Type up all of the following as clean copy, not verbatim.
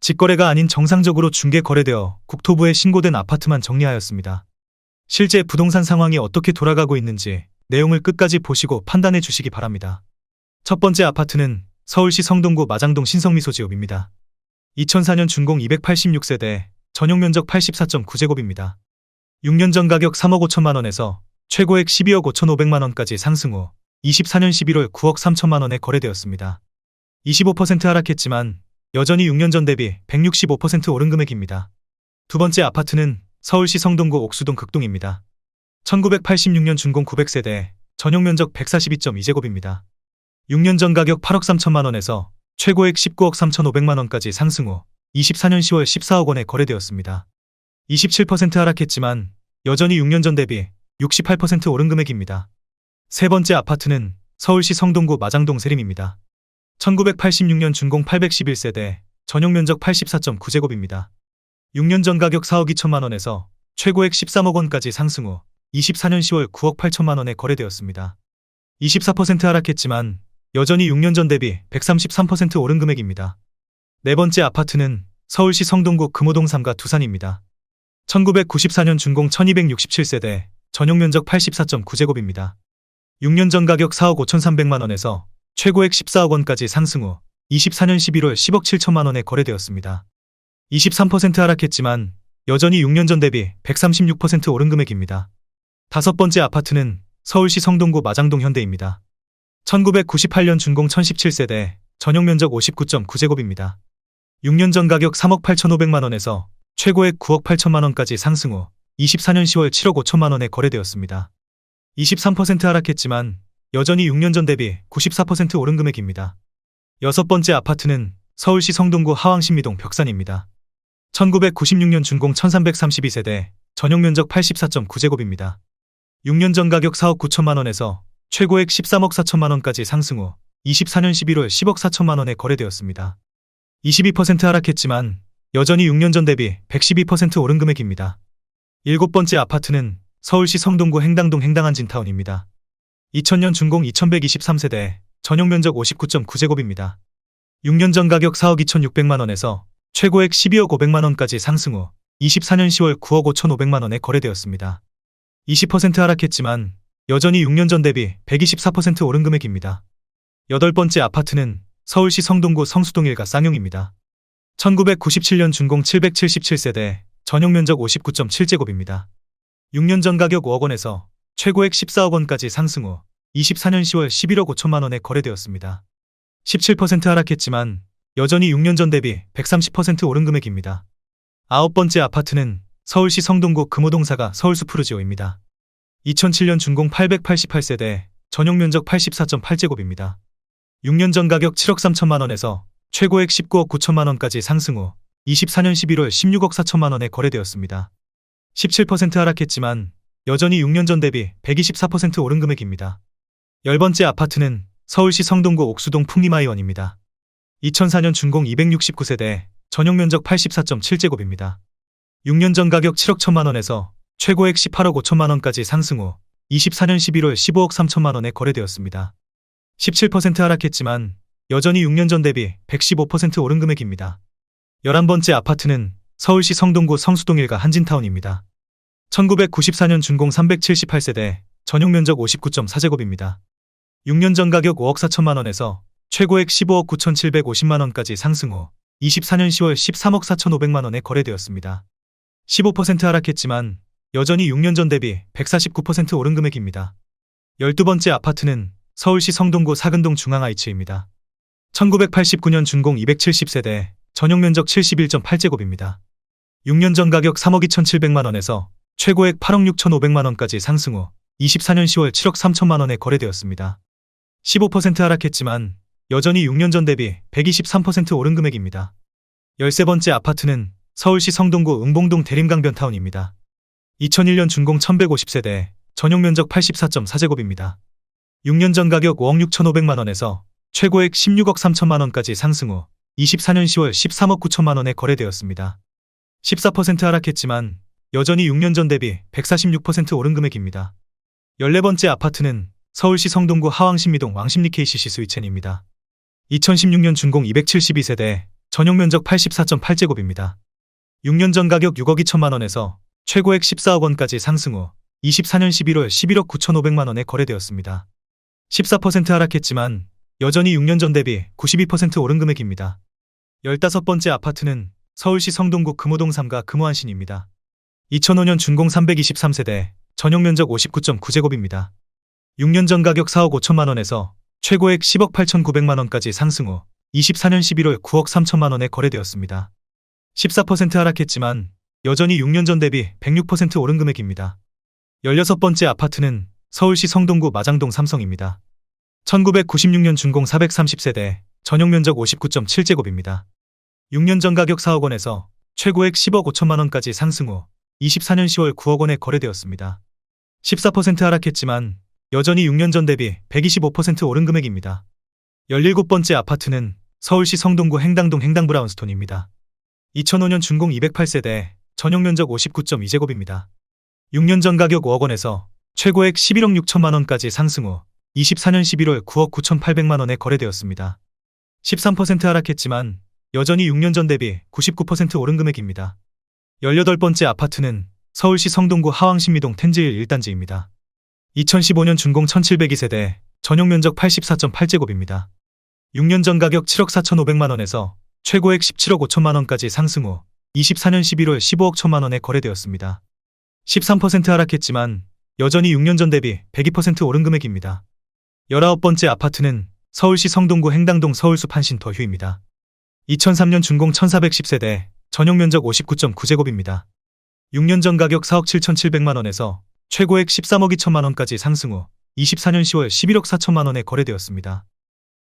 직거래가 아닌 정상적으로 중개 거래되어 국토부에 신고된 아파트만 정리하였습니다. 실제 부동산 상황이 어떻게 돌아가고 있는지 내용을 끝까지 보시고 판단해 주시기 바랍니다. 첫 번째 아파트는 서울시 성동구 마장동 신성미소지읍입니다. 2004년 준공 286세대, 전용면적 84.9제곱입니다. 6년 전 가격 3억 5천만 원에서 최고액 12억 5,500만 원까지 상승 후 24년 11월 9억 3천만 원에 거래되었습니다. 25% 하락했지만 여전히 6년 전 대비 165% 오른 금액입니다. 두 번째 아파트는 서울시 성동구 옥수동 극동입니다. 1986년 준공 900세대, 전용면적 142.2제곱입니다. 6년 전 가격 8억 3천만 원에서 최고액 19억 3,500만 원까지 상승 후 24년 10월 14억 원에 거래되었습니다. 27% 하락했지만 여전히 6년 전 대비 68% 오른 금액입니다. 세 번째 아파트는 서울시 성동구 마장동 세림입니다. 1986년 준공 811세대, 전용면적 84.9제곱입니다. 6년 전 가격 4억 2천만 원에서 최고액 13억 원까지 상승 후 24년 10월 9억 8천만 원에 거래되었습니다. 24% 하락했지만 여전히 6년 전 대비 133% 오른 금액입니다. 네 번째 아파트는 서울시 성동구 금호동 3가 두산입니다. 1994년 준공 1267세대, 전용면적 84.9제곱입니다. 6년 전 가격 4억 5,300만 원에서 최고액 14억 원까지 상승 후 24년 11월 10억 7천만 원에 거래되었습니다. 23% 하락했지만 여전히 6년 전 대비 136% 오른 금액입니다. 다섯 번째 아파트는 서울시 성동구 마장동 현대입니다. 1998년 준공 1017세대, 전용면적 59.9제곱입니다. 6년 전 가격 3억 8,500만 원에서 최고액 9억 8천만 원까지 상승 후 24년 10월 7억 5천만 원에 거래되었습니다. 23% 하락했지만 여전히 6년 전 대비 94% 오른 금액입니다. 여섯 번째 아파트는 서울시 성동구 하왕신미동 벽산입니다. 1996년 준공 1332세대, 전용면적 84.9제곱입니다. 6년 전 가격 4억 9천만 원에서 최고액 13억 4천만 원까지 상승 후 24년 11월 10억 4천만 원에 거래되었습니다. 22% 하락했지만 여전히 6년 전 대비 112% 오른 금액입니다. 일곱 번째 아파트는 서울시 성동구 행당동 행당한진타운입니다. 2000년 준공 2123세대, 전용면적 59.9제곱입니다. 6년 전 가격 4억 2,600만 원에서 최고액 12억 500만 원까지 상승 후 24년 10월 9억 5,500만 원에 거래되었습니다. 20% 하락했지만 여전히 6년 전 대비 124% 오른 금액입니다. 여덟 번째 아파트는 서울시 성동구 성수동 1가 쌍용입니다. 1997년 준공 777세대, 전용면적 59.7제곱입니다. 6년 전 가격 5억 원에서 최고액 14억 원까지 상승 후 24년 10월 11억 5천만 원에 거래되었습니다. 17% 하락했지만 여전히 6년 전 대비 130% 오른 금액입니다. 아홉 번째 아파트는 서울시 성동구 금호동 4가 서울숲푸르지오입니다. 2007년 준공 888세대, 전용면적 84.8제곱입니다. 6년 전 가격 7억 3천만 원에서 최고액 19억 9천만 원까지 상승 후 24년 11월 16억 4천만 원에 거래되었습니다. 17% 하락했지만 여전히 6년 전 대비 124% 오른 금액입니다. 열 번째 아파트는 서울시 성동구 옥수동 풍림아이원입니다. 2004년 준공 269세대, 전용면적 84.7제곱입니다. 6년 전 가격 7억 1천만 원에서 최고액 18억 5천만 원까지 상승 후 24년 11월 15억 3천만 원에 거래되었습니다. 17% 하락했지만 여전히 6년 전 대비 115% 오른 금액입니다. 11번째 아파트는 서울시 성동구 성수동 1가 한진타운입니다. 1994년 준공 378세대, 전용면적 59.4제곱입니다. 6년 전 가격 5억 4천만 원에서 최고액 15억 9,750만 원까지 상승 후 24년 10월 13억 4,500만 원에 거래되었습니다. 15% 하락했지만 여전히 6년 전 대비 149% 오른 금액입니다. 12번째 아파트는 서울시 성동구 사근동 중앙하이츠입니다. 1989년 준공 270세대, 전용면적 71.8제곱입니다. 6년 전 가격 3억 2,700만 원에서 최고액 8억 6,500만 원까지 상승 후 24년 10월 7억 3천만 원에 거래되었습니다. 15% 하락했지만 여전히 6년 전 대비 123% 오른 금액입니다. 13번째 아파트는 서울시 성동구 응봉동 대림강변타운입니다. 2001년 준공 1150세대, 전용면적 84.4제곱입니다. 6년 전 가격 5억 6,500만 원에서 최고액 16억 3천만 원까지 상승 후 24년 10월 13억 9천만 원에 거래되었습니다. 14% 하락했지만 여전히 6년 전 대비 146% 오른 금액입니다. 14번째 아파트는 서울시 성동구 하왕신미동 왕십리 KCC 스위첸입니다. 2016년 준공 272세대, 전용 면적 84.8제곱입니다. 6년 전 가격 6억 2천만 원에서 최고액 14억 원까지 상승 후 24년 11월 11억 9,500만 원에 거래되었습니다. 14% 하락했지만 여전히 6년 전 대비 92% 오른 금액입니다. 15번째 아파트는 서울시 성동구 금호동 3가 금호안신입니다. 2005년 준공 323세대, 전용 면적 59.9제곱입니다. 6년 전 가격 4억 5천만 원에서 최고액 10억 8,900만 원까지 상승 후 24년 11월 9억 3천만 원에 거래되었습니다. 14% 하락했지만 여전히 6년 전 대비 106% 오른 금액입니다. 16번째 아파트는 서울시 성동구 마장동 삼성입니다. 1996년 준공 430세대, 전용 면적 59.7제곱입니다. 6년 전 가격 4억 원에서 최고액 10억 5천만 원까지 상승 후 24년 10월 9억 원에 거래되었습니다. 14% 하락했지만 여전히 6년 전 대비 125% 오른 금액입니다. 17번째 아파트는 서울시 성동구 행당동 행당브라운스톤입니다. 2005년 준공 208세대, 전용 면적 59.2제곱입니다. 6년 전 가격 5억 원에서 최고액 11억 6천만 원까지 상승 후 24년 11월 9억 9,800만 원에 거래되었습니다. 13% 하락했지만 여전히 6년 전 대비 99% 오른 금액입니다. 18번째 아파트는 서울시 성동구 하왕신미동 텐즈힐 1단지입니다. 2015년 준공 1702세대, 전용 면적 84.8제곱입니다. 6년 전 가격 7억 4,500만 원에서 최고액 17억 5천만 원까지 상승 후 24년 11월 15억 1천만 원에 거래되었습니다. 13% 하락했지만 여전히 6년 전 대비 102% 오른 금액입니다. 19번째 아파트는 서울시 성동구 행당동 서울숲 한신 더휴입니다. 2003년 준공 1410세대, 전용 면적 59.9제곱입니다. 6년 전 가격 4억 7,700만 원에서 최고액 13억 2천만 원까지 상승 후 24년 10월 11억 4천만 원에 거래되었습니다.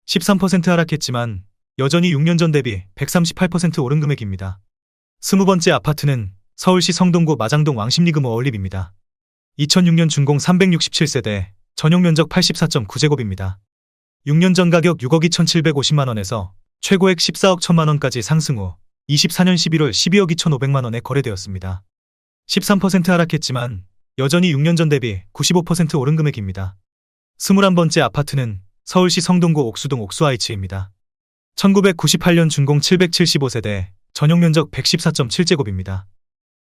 13% 하락했지만 여전히 6년 전 대비 138% 오른 금액입니다. 20번째 아파트는 서울시 성동구 마장동 왕십리금호 어울립입니다. 2006년 준공 367세대, 전용 면적 84.9제곱입니다. 6년 전 가격 6억 2,750만 원에서 최고액 14억 1천만 원까지 상승 후 24년 11월 12억 2,500만 원에 거래되었습니다. 13% 하락했지만 여전히 6년 전 대비 95% 오른 금액입니다. 21번째 아파트는 서울시 성동구 옥수동 옥수하이츠입니다. 1998년 준공 775세대, 전용 면적 114.7제곱입니다.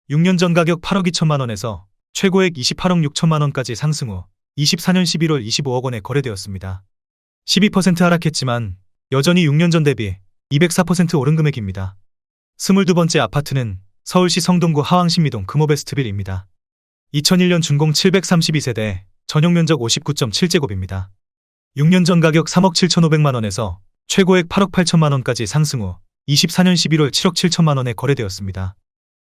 6년 전 가격 8억 2천만 원에서 최고액 28억 6천만 원까지 상승 후 24년 11월 25억 원에 거래되었습니다. 12% 하락했지만 여전히 6년 전 대비 204% 오른 금액입니다. 22번째 아파트는 서울시 성동구 하왕신미동 금호베스트빌입니다. 2001년 준공 732세대, 전용 면적 59.7제곱입니다. 6년 전 가격 3억 7,500만 원에서 최고액 8억 8천만 원까지 상승 후 24년 11월 7억 7천만 원에 거래되었습니다.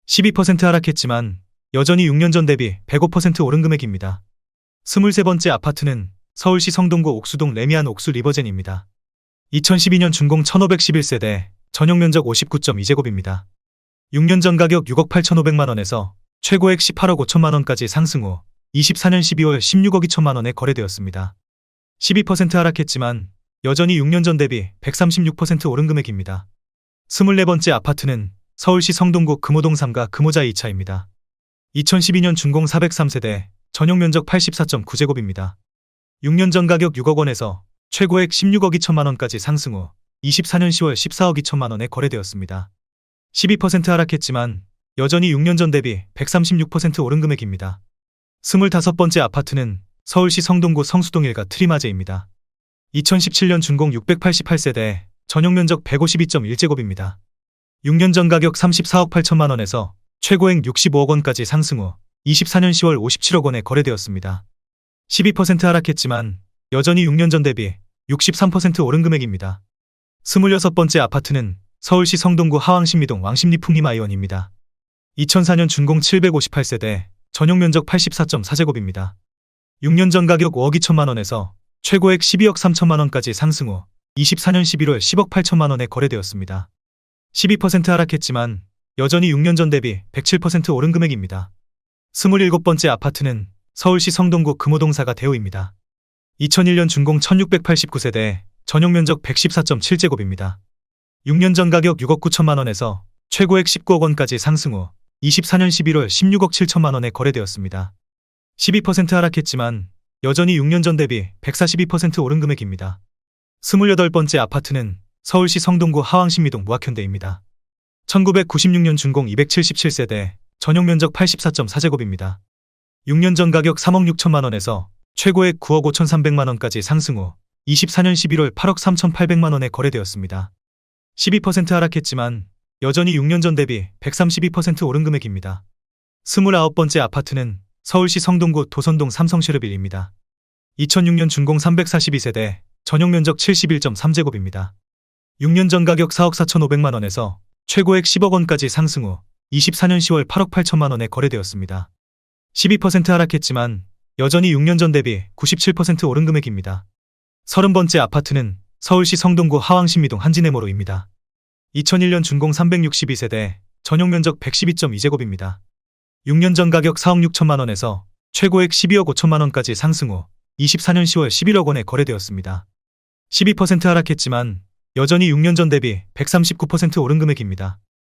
12% 하락했지만 여전히 6년 전 대비 105% 오른 금액입니다. 23번째 아파트는 서울시 성동구 옥수동 레미안 옥수 리버젠입니다. 2012년 준공 1511세대, 전용 면적 59.2제곱입니다. 6년 전 가격 6억 8,500만 원에서 최고액 18억 5천만 원까지 상승 후 24년 12월 16억 2천만 원에 거래되었습니다. 12% 하락했지만 여전히 6년 전 대비 136% 오른 금액입니다. 24번째 아파트는 서울시 성동구 금호동 3가 금호자 2차입니다. 2012년 준공 403세대, 전용 면적 84.9제곱입니다. 6년 전 가격 6억 원에서 최고액 16억 2천만 원까지 상승 후 24년 10월 14억 2천만 원에 거래되었습니다. 12% 하락했지만 여전히 6년 전 대비 136% 오른 금액입니다. 25번째 아파트는 서울시 성동구 성수동 1가 트리마제입니다. 2017년 준공 688세대, 전용 면적 152.1제곱입니다. 6년 전 가격 34억 8천만 원에서 최고액 65억 원까지 상승 후 24년 10월 57억 원에 거래되었습니다. 12% 하락했지만 여전히 6년 전 대비 63% 오른 금액입니다. 26번째 아파트는 서울시 성동구 하왕신미동 왕십리풍림 아이원입니다. 2004년 준공 758세대, 전용 면적 84.4제곱입니다. 6년 전 가격 5억 2천만 원에서 최고액 12억 3천만 원까지 상승 후 24년 11월 10억 8천만 원에 거래되었습니다. 12% 하락했지만 여전히 6년 전 대비 107% 오른 금액입니다. 27번째 아파트는 서울시 성동구 금호동 4가 대우입니다. 2001년 준공 1689세대, 전용 면적 114.7제곱입니다. 6년 전 가격 6억 9천만 원에서 최고액 19억 원까지 상승 후 24년 11월 16억 7천만 원에 거래되었습니다. 12% 하락했지만 여전히 6년 전 대비 142% 오른 금액입니다. 28번째 아파트는 서울시 성동구 하왕신미동 무학현대입니다. 1996년 준공 277세대, 전용 면적 84.4제곱입니다. 6년 전 가격 3억 6천만 원에서 최고액 9억 5천3백만 원까지 상승 후 24년 11월 8억 3천8백만 원에 거래되었습니다. 12% 하락했지만 여전히 6년 전 대비 132% 오른 금액입니다. 29번째 아파트는 서울시 성동구 도선동 삼성쉐르빌입니다. 2006년 준공 342세대, 전용 면적 71.3제곱입니다. 6년 전 가격 4억 4천5백만 원에서 최고액 10억 원까지 상승 후 24년 10월 8억 8천만 원에 거래되었습니다. 12% 하락했지만 여전히 6년 전 대비 97% 오른 금액입니다. 30번째 아파트는 서울시 성동구 하왕신미동 한진해모로입니다. 2001년 준공 362세대, 전용 면적 112.2제곱입니다. 6년 전 가격 4억 6천만 원에서 최고액 12억 5천만 원까지 상승 후 24년 10월 11억 원에 거래되었습니다. 12% 하락했지만 여전히 6년 전 대비 139% 오른 금액입니다.